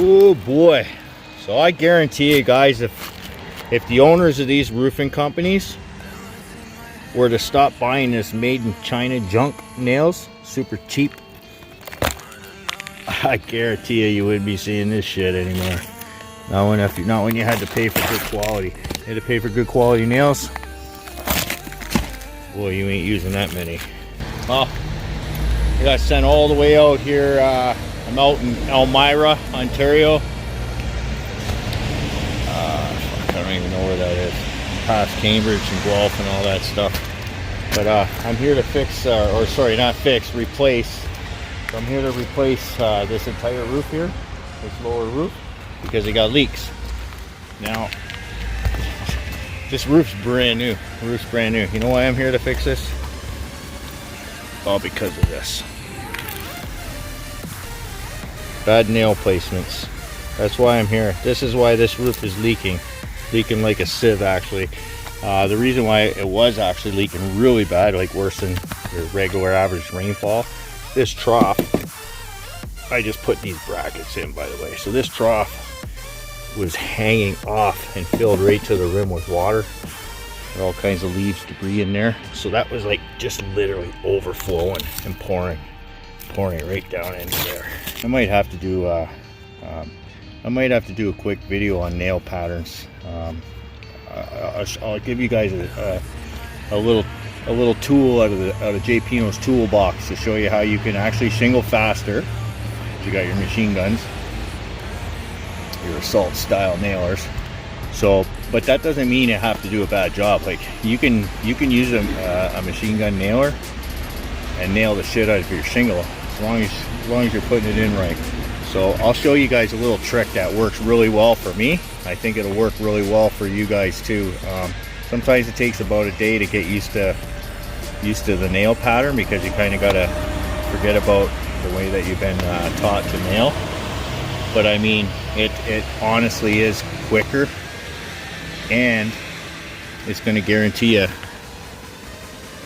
Oh boy. So I guarantee you guys, if the owners of these roofing companies were to stop buying this made in China junk nails, super cheap, I guarantee you wouldn't be seeing this shit anymore. Not when you had to pay for good quality. You had to pay for good quality nails. Boy, you ain't using that many. Well, I got sent all the way out here. I'm out in Elmira, Ontario. I don't even know where that is. Past Cambridge and Guelph and all that stuff. But I'm here to fix, or sorry, not fix, replace. So I'm here to replace this entire roof here, this lower roof, because it got leaks. Now, this roof's brand new. The roof's brand new. You know why I'm here to fix this? All because of this. Bad nail placements. That's why I'm here. This is why this roof is leaking. Leaking like a sieve, actually. The reason why it was actually leaking really bad, like worse than your regular average rainfall, this trough, I just put these brackets in, by the way. So this trough was hanging off and filled right to the rim with water. There all kinds of leaves, debris in there. So that was like just literally overflowing and pouring it right down into there. I might have to do a quick video on nail patterns. I'll give you guys a little tool out of J. Pino's toolbox to show you how you can actually shingle faster. You got your machine guns, your assault style nailers. So, but that doesn't mean you have to do a bad job. Like you can use a machine gun nailer and nail the shit out of your shingle as long as you're putting it in right. So I'll show you guys a little trick that works really well for me. I think it'll work really well for you guys too. Sometimes it takes about a day to get used to the nail pattern, because you kind of gotta forget about the way that you've been taught to nail. But I mean, it honestly is quicker, and it's going to guarantee you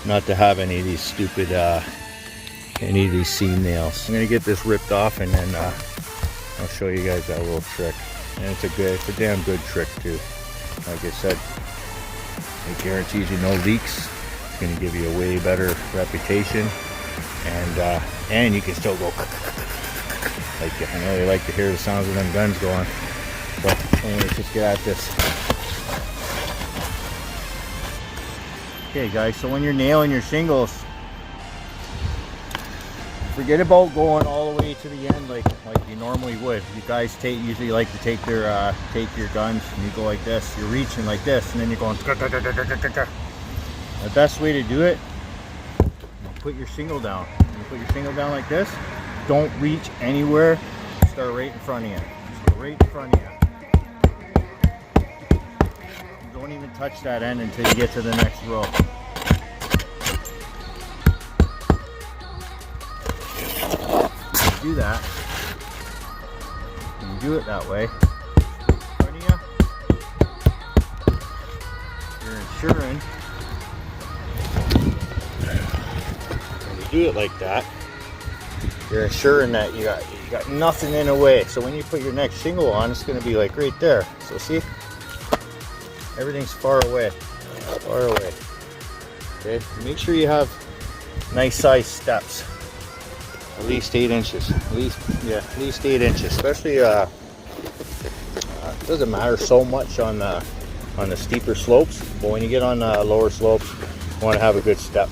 not to have any of these stupid any of these seam nails. I'm going to get this ripped off, and then I'll show you guys that little trick. And it's a damn good trick too. Like I said, it guarantees you no leaks. It's going to give you a way better reputation, and you can still go like, I know you like to hear the sounds of them guns going. But anyways, let's get at this. Okay guys, so when you're nailing your shingles, forget about going all the way to the end like you normally would. You guys usually like to take your guns and you go like this. You're reaching like this, and then you're going. The best way to do it, put your shingle down. You put your shingle down like this. Don't reach anywhere. Start right in front of you. Just go right in front of you. Don't even touch that end until you get to the next row. Do that. You do it that way. In front of you. You're ensuring. When you do it like that, you're ensuring that you got nothing in the way. So when you put your next shingle on, it's going to be like right there. So see, everything's far away, far away. Okay, make sure you have nice size steps. At least 8 inches. At least 8 inches. Especially, it doesn't matter so much on the steeper slopes, but when you get on lower slopes, you want to have a good step.